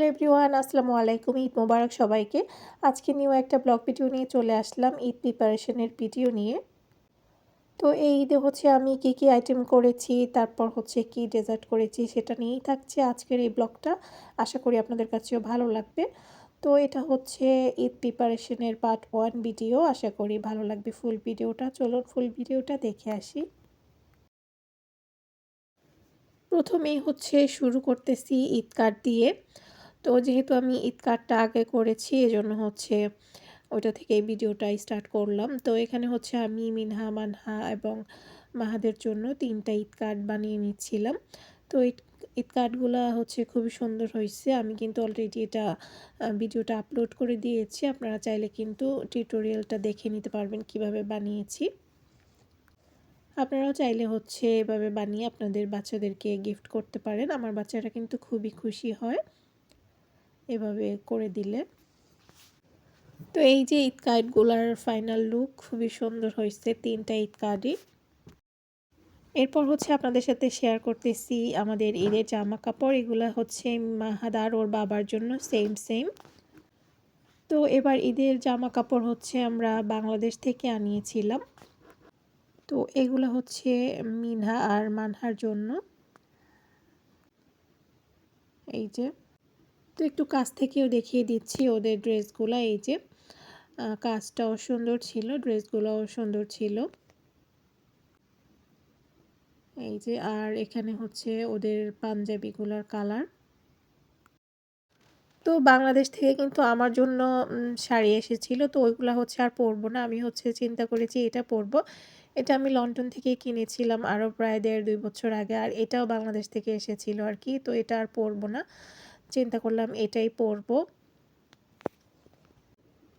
Everyone, আসসালামু আলাইকুম। ঈদ মোবারক সবাইকে। আজকে নিউ একটা ব্লগ ভিডিও নিয়ে চলে আসলাম ঈদ প্রিপারেশনের ভিডিও নিয়ে। তো এই ঈদে আমি কী আইটেম করেছি, তারপর কি ডেজার্ট করেছি সেটা নিয়েই থাকছে আজকের এই ব্লগটা। আশা করি আপনাদের কাছেও ভালো লাগবে। তো এটা ঈদ প্রিপারেশনের পার্ট 1 ভিডিও। আশা করি ভালো লাগবে ফুল ভিডিওটা। চলুন ফুল ভিডিওটা দেখে আসি। প্রথমেই শুরু করতেছি ঈদ কার্ড দিয়ে। তো যেহেতু আমি ঈদ কার্ডটা আগে করেছি এজন্য ওইটা থেকে এই ভিডিওটা স্টার্ট করলাম। তো এখানে আমি মিনহা, মানহা এবং মাহাদের জন্য 3টা ঈদ কার্ড বানিয়ে নিচ্ছিলাম। তো ঈদ কার্ডগুলা খুবই সুন্দর হয়েছে। আমি কিন্তু অলরেডি এটা ভিডিওটা আপলোড করে দিয়েছি। আপনারা চাইলে কিন্তু টিউটোরিয়ালটা দেখে নিতে পারবেন কিভাবে বানিয়েছি। আপনারাও চাইলে এভাবে বানিয়ে আপনাদের বাচ্চাদেরকে গিফট করতে পারেন। আমার বাচ্চারা কিন্তু খুবই খুশি হয় এভাবে করে দিলে। তো এই যে ঈদ কার্ডগুলার ফাইনাল লুক খুবই সুন্দর হয়েছে 3টা ঈদ কার্ডই। এরপর আপনাদের সাথে শেয়ার করতেছি আমাদের ঈদের জামা কাপড়। এগুলা মাহাদ আর ওর বাবার জন্য সেম। তো এবার ঈদের জামা কাপড় আমরা বাংলাদেশ থেকে আনিয়েছিলাম। তো এগুলো মিনহা আর মানহার জন্য। এই যে, তো একটু কাছ থেকেও দেখিয়ে দিচ্ছি ওদের ড্রেসগুলো। এই যে কাজটাও সুন্দর ছিল, ড্রেসগুলোও সুন্দর ছিল। এই যে, আর এখানে ওদের পাঞ্জাবিগুলোর কালার। তো বাংলাদেশ থেকে কিন্তু আমার জন্য শাড়ি এসেছিল। তো ওইগুলা আর পরবো না। আমি চিন্তা করেছি এটা পরবো। এটা আমি লন্ডন থেকে কিনেছিলাম আরও প্রায় 1.5-2 বছর আগে। আর এটাও বাংলাদেশ থেকে এসেছিল আর কি। তো এটা আর পরবো না। চিন্তা করলাম এটাই পরবো।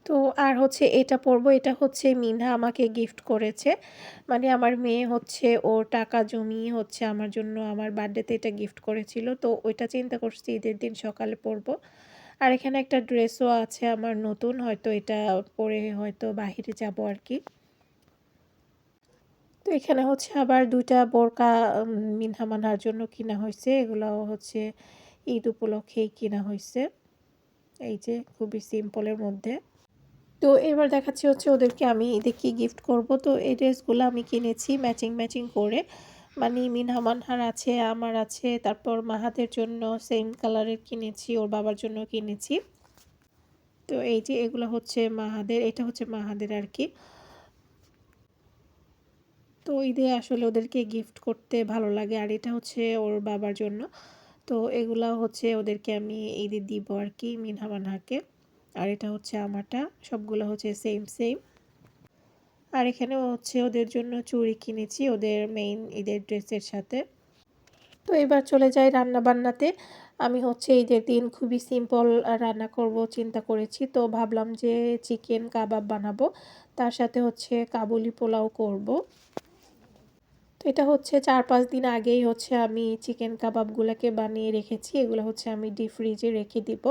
তো আর এটা পরবো। এটা মিনহা আমাকে গিফট করেছে। মানে আমার মেয়ে ওর টাকা জমিয়ে আমার জন্য আমার বার্থডেতে এটা গিফট করেছিল। তো ওইটা চিন্তা করছি ঈদের দিন সকালে পরবো। আর এখানে একটা ড্রেসও আছে আমার নতুন, হয়তো এটা পরে হয়তো বাহিরে যাব আর কি। তো এখানে আবার 2টা বোরকা মিনহা মানহার জন্য কিনা হয়েছে। এগুলাও ঈদ উপলক্ষেই কিনা হয়েছে। এই যে খুবই সিম্পলের মধ্যে। তো এবার দেখাচ্ছি ওদেরকে আমি ঈদে কি গিফট করব। তো এই ড্রেসগুলো আমি কিনেছি ম্যাচিং করে। মানে মিনহা মানহার আছে, আমার আছে, তারপর মাহাদের জন্য সেম কালারের কিনেছি, ওর বাবার জন্য কিনেছি। তো এই যে এগুলো মাহাদের, এটা মাহাদের আর কি। তো ঈদে আসলে ওদেরকে গিফট করতে ভালো লাগে। আর এটা ওর বাবার জন্য। তো এগুলা ওদেরকে আমি ঈদে দিব আর কি, মিনহা মানহাকে। আর এটা আমারটা, সবগুলো সেম। আর এখানে ওদের জন্য চুড়ি কিনেছি ওদের মেইন ঈদের ড্রেসের সাথে। তো এবার চলে যাই রান্না বান্নাতে। আমি ঈদের দিন খুবই সিম্পল রান্না করব চিন্তা করেছি। তো ভাবলাম যে চিকেন কাবাব বানাবো, তার সাথে কাবুলি পোলাও করব। তো এটা 4-5 দিন আগেই আমি চিকেন কাবাবগুলোকে বানিয়ে রেখেছি। এগুলো আমি ডিপ ফ্রিজে রেখে দিব।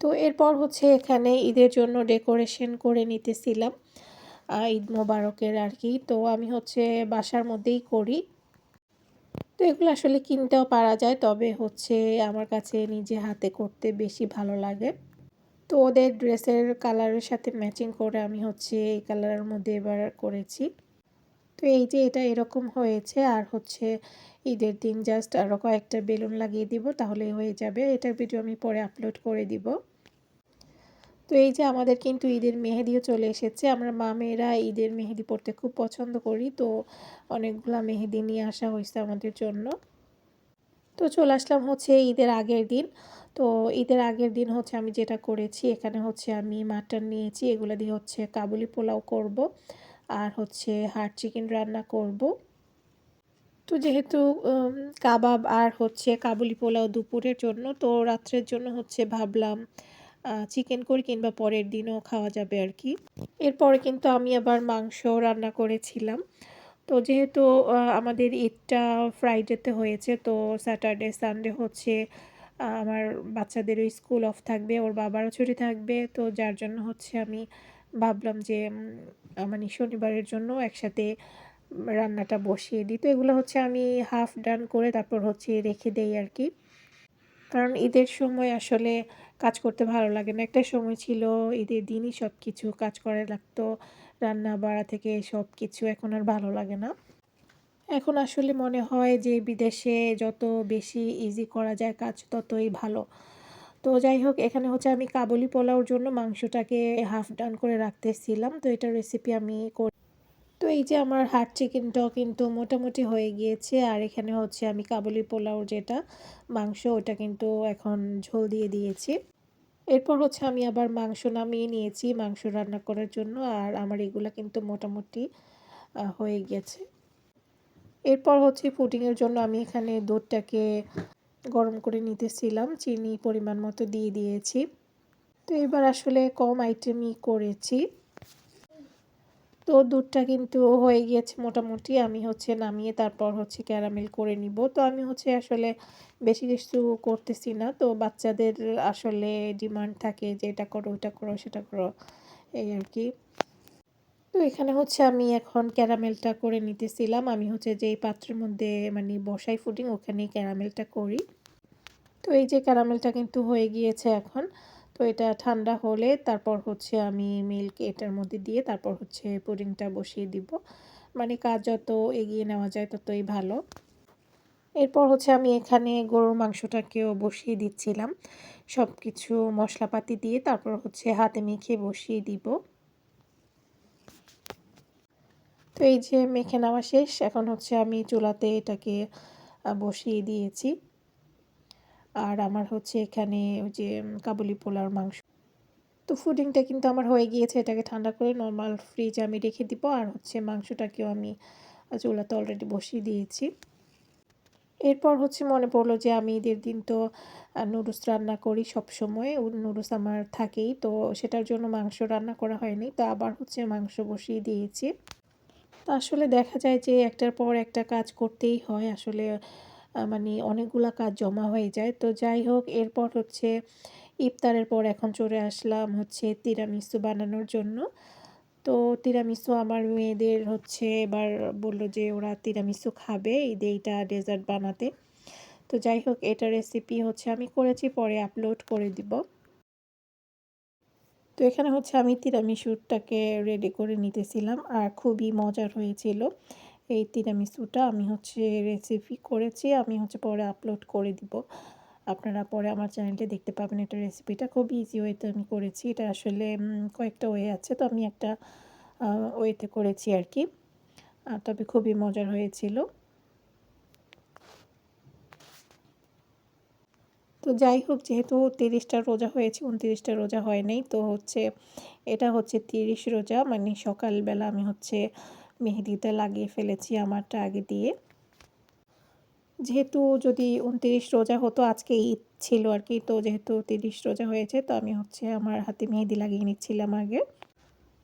তো এরপর এখানে ঈদের জন্য ডেকোরেশন করে নিতেছিলাম ঈদ মোবারকের আর কি। তো আমি বাসার মধ্যেই করি। তো এগুলো আসলে কিনতেও পারা যায়, তবে আমার কাছে নিজে হাতে করতে বেশি ভালো লাগে। তো ওদের ড্রেসের কালারের সাথে ম্যাচিং করে আমি এই কালারের মধ্যে এবার করেছি। তো এই যে এটা এরকম হয়েছে। আর ঈদের দিন জাস্ট আরও কয়েকটা বেলুন লাগিয়ে দিব, তাহলেই হয়ে যাবে। এটার ভিডিও আমি পরে আপলোড করে দিব। তো এই যে আমাদের কিন্তু ঈদের মেহেদিও চলে এসেছে। আমরা মা মেয়েরা ঈদের মেহেদি পরতে খুব পছন্দ করি। তো অনেকগুলা মেহেদি নিয়ে আসা হয়েছে আমাদের জন্য। তো চলে আসলাম ঈদের আগের দিন। তো ঈদের আগের দিন আমি যেটা করেছি, এখানে আমি মাটন নিয়েছি। এগুলো দিয়ে কাবুলি পোলাও করব। আর হাড় চিকেন রান্না করব। তো যেহেতু কাবাব আর কাবুলি পোলাও দুপুরের জন্য, তো রাত্রের জন্য ভাবলাম চিকেন করি, কিংবা পরের দিনও খাওয়া যাবে আর কি। এরপরে কিন্তু আমি আবার মাংস রান্না করেছিলাম। তো যেহেতু আমাদের ঈদটা ফ্রাইডেতে হয়েছে, তো স্যাটারডে সানডে আমার বাচ্চাদেরও স্কুল অফ থাকবে, ওর বাবারও ছুটি থাকবে। তো যার জন্য আমি ভাবলাম যে মানে শনিবারের জন্য একসাথে রান্নাটা বসিয়ে দিই। তো এগুলো আমি হাফ ডান করে তারপর রেখে দেই আর কি। কারণ ঈদের সময় আসলে কাজ করতে ভালো লাগে না। একটা সময় ছিল ঈদের দিনই সবকিছু কাজ করা লাগতো। রান্না-বাড়া থেকে সবকিছু এখন আর ভালো লাগে না। এখন আসলে মনে হয় যে বিদেশে যত বেশি ইজি করা যায় কাজ ততই ভালো। তো যাই হোক এখানে হচ্ছে আমি কাবুলি পোলাওর জন্য মাংসটাকে হাফ ডান করে রাখতেছিলাম। তো এটার রেসিপি আমি তো এই যে আমার হাড চিকেনটাও কিন্তু মোটামুটি হয়ে গিয়েছে। আর এখানে হচ্ছে আমি কাবুলি পোলাওর যেটা মাংস ওটা কিন্তু এখন ঝোল দিয়ে দিয়েছি। এরপর হচ্ছে আমি আবার মাংস নামিয়ে নিয়েছি মাংস রান্না করার জন্য। আর আমার এগুলা কিন্তু মোটামুটি হয়ে গেছে। এরপর হচ্ছে পুডিংয়ের জন্য আমি এখানে দুধটাকে গরম করে নিতেছিলাম। চিনি পরিমাণ মতো দিয়ে দিয়েছি। তো এবার আসলে কম আইটেমই করেছি। তো দুধটা কিন্তু হয়ে গিয়েছে মোটামুটি। আমি হচ্ছে নামিয়ে তারপর হচ্ছে ক্যারামেল করে নিব। তো আমি হচ্ছে আসলে বেশি কিছু করতেছি না। তো বাচ্চাদের আসলে ডিমান্ড থাকে যে এটা করো, ওটা করো, সেটা করো এই আরকি। তো এখানে হচ্ছে আমি এখন ক্যারামেলটা করে নিতেছিলাম। আমি হচ্ছে যেই পাত্রের মধ্যে মানে বসাই পুডিং ওখানেই ক্যারামেলটা করি। তো এই যে ক্যারামেলটা কিন্তু হয়ে গিয়েছে এখন। তো এটা ঠান্ডা হলে তারপর হচ্ছে আমি মিল্ক এটার মধ্যে দিয়ে তারপর হচ্ছে পুডিংটা বসিয়ে দিব। মানে কাজ যত এগিয়ে নেওয়া যায় ততই ভালো। এরপর হচ্ছে আমি এখানে গরুর মাংসটাকেও বসিয়ে দিচ্ছিলাম। সবকিছু মশলাপাতি দিয়ে তারপর হচ্ছে হাতে মেখে বসিয়ে দিব। তো এই যে মেখে নেওয়া শেষ। এখন হচ্ছে আমি চুলাতে এটাকে বসিয়ে দিয়েছি। আর আমার হচ্ছে এখানে ওই যে কাবুলি পোলাওর মাংস। তো পুডিংটা কিন্তু আমার হয়ে গিয়েছে। এটাকে ঠান্ডা করে নরমাল ফ্রিজে আমি রেখে দিব। আর হচ্ছে মাংসটাকেও আমি চুলাতে অলরেডি বসিয়ে দিয়েছি। এরপর হচ্ছে মনে পড়লো যে আমি ঈদের দিন তো নুডলস রান্না করি সবসময়। নুডলস আমার থাকেই। তো সেটার জন্য মাংস রান্না করা হয়নি। তো আবার হচ্ছে মাংস বসিয়ে দিয়েছি। তো আসলে দেখা যায় যে একটার পর একটা কাজ করতেই হয়। আসলে মানে অনেকগুলা কাজ জমা হয়ে যায়। তো যাই হোক এরপর হচ্ছে ইফতারের পর এখন চলে আসলাম হচ্ছে তিরামিসু বানানোর জন্য। তো তিরামিসু আমার মেয়েদের হচ্ছে এবার বলল যে ওরা তিরামিসু খাবে ঈদে এইটা ডেজার্ট বানাতে। তো যাই হোক এটার রেসিপি হচ্ছে আমি করেছি পরে আপলোড করে দিব। তো এখানে হচ্ছে আমি তিরামিসুটাকে রেডি করে নিতেছিলাম আর খুবই মজার হয়েছিল। এই তিরামিসুটা আমি হচ্ছে রেসিপি করেছি। আমি হচ্ছে পরে আপলোড করে দিব। আপনারা পরে আমার চ্যানেলে দেখতে পাবেন এটা রেসিপিটা। খুব ইজি ওয়েতে আমি করেছি। এটা আসলে কয়েকটা ওয়ে আছে। তো আমি একটা ওয়েতে করেছি আরকি। তবে খুবই মজার হয়েছিল। তো যাই হোক যেহেতু ৩০ টা রোজা হয়েছে ২৯ টা রোজা হয় নাই। তো হচ্ছে এটা হচ্ছে ৩০ রোজা মানে সকালবেলা আমি হচ্ছে মেহেদিটা লাগিয়ে ফেলেছি আমারটা আগে দিয়ে। যেহেতু যদি ২৯ রোজা হতো আজকে ঈদ ছিল আরকি। তো যেহেতু ৩০ রোজা হয়েছে তো আমি হচ্ছে আমার হাতে মেহেদি লাগিয়ে নিচ্ছিলাম আগে।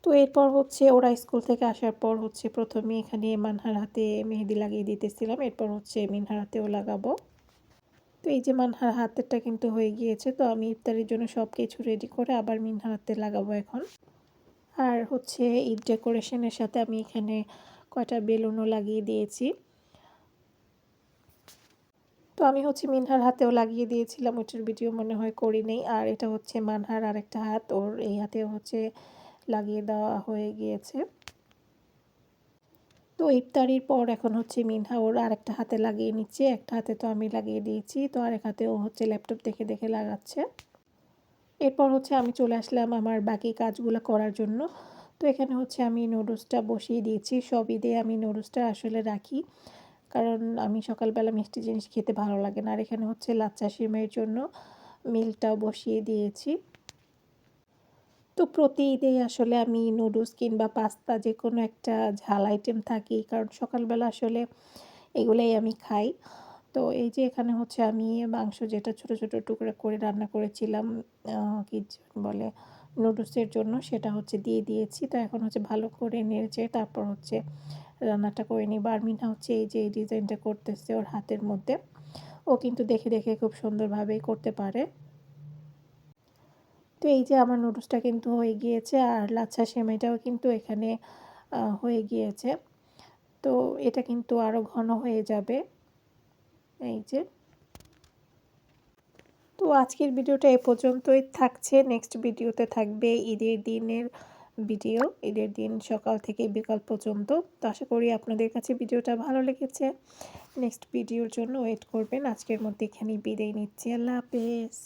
তো এরপর হচ্ছে ওরা স্কুল থেকে আসার পর হচ্ছে ১ম এ এখানে মানহার হাতে মেহেদি লাগিয়ে দিতেছিলাম। এরপর হচ্ছে মিনহার হাতেও লাগাবো। তো এই যে মানহার হাতেরটা কিন্তু হয়ে গিয়েছে। তো আমি ইফতারির জন্য সবকিছু রেডি করে আবার মিনহার হাতে লাগাবো এখন। আর হচ্ছে ঈদ ডেকোরেশনের সাথে আমি এখানে কয়টা বেলুনও লাগিয়ে দিয়েছি। তো আমি হচ্ছে মিনহার হাতেও লাগিয়ে দিয়েছিলাম। ওইটার ভিডিও মনে হয় করি নাই। আর এটা হচ্ছে মানহার আরেকটা হাত। ওর এই হাতেও হচ্ছে লাগিয়ে দেওয়া হয়ে গিয়েছে। তো ইফতারির পর এখন হচ্ছে মিনহা ওর আরেকটা হাতে লাগিয়ে নিচ্ছে। একটা হাতে তো আমি লাগিয়ে দিয়েছি। তো আরেক হাতে ও হচ্ছে ল্যাপটপ দেখে, দেখে লাগাচ্ছে। এরপর হচ্ছে আমি চলে আসলাম আমার বাকি কাজগুলো করার জন্য। তো এখানে হচ্ছে আমি নুডলসটা বসিয়ে দিয়েছি। সব ঈদে আমি নুডলসটা আসলে রাখি। কারণ আমি সকালবেলা মিষ্টি জিনিস খেতে ভালো লাগে না। আর এখানে হচ্ছে লাচ্ছা সেমাইয়ের জন্য মিল্কটাও বসিয়ে দিয়েছি। তো প্রতি ঈদেই আসলে আমি নুডলস কিংবা পাস্তা যেকোনো একটা ঝাল আইটেম থাকেই। কারণ সকালবেলা আসলে এগুলাই আমি খাই। তো এই যে এখানে হচ্ছে আমি মাংস যেটা ছোট, ছোট টুকরা করে রান্না করেছিলাম কি বলে নুডলসের জন্য সেটা হচ্ছে দিয়ে দিয়েছি। তো এখন হচ্ছে ভালো করে নেড়েচেড়ে তারপর হচ্ছে রান্নাটা করে নিব। আর মিনা হচ্ছে এই যে এই ডিজাইনটা করতেছে ওর হাতের মধ্যে। ও কিন্তু দেখে, দেখে খুব সুন্দরভাবেই করতে পারে। তো এই যে আমার নুডলসটা কিন্তু হয়ে গিয়েছে আর লাচ্ছা সেমাইটাও কিন্তু এখানে হয়ে গিয়েছে। তো এটা কিন্তু আরও ঘন হয়ে যাবে। এই যে। তো আজকের ভিডিওটা এ পর্যন্তই থাকছে। নেক্সট ভিডিওতে থাকবে ঈদের দিনের ভিডিও, ঈদের দিন সকাল থেকে বিকাল পর্যন্ত। তো আশা করি আপনাদের কাছে ভিডিওটা ভালো লেগেছে। নেক্সট ভিডিওর জন্য ওয়েট করবেন। আজকের মধ্যে এখানেই বিদায় নিচ্ছি। আল্লাহ হাফেজ।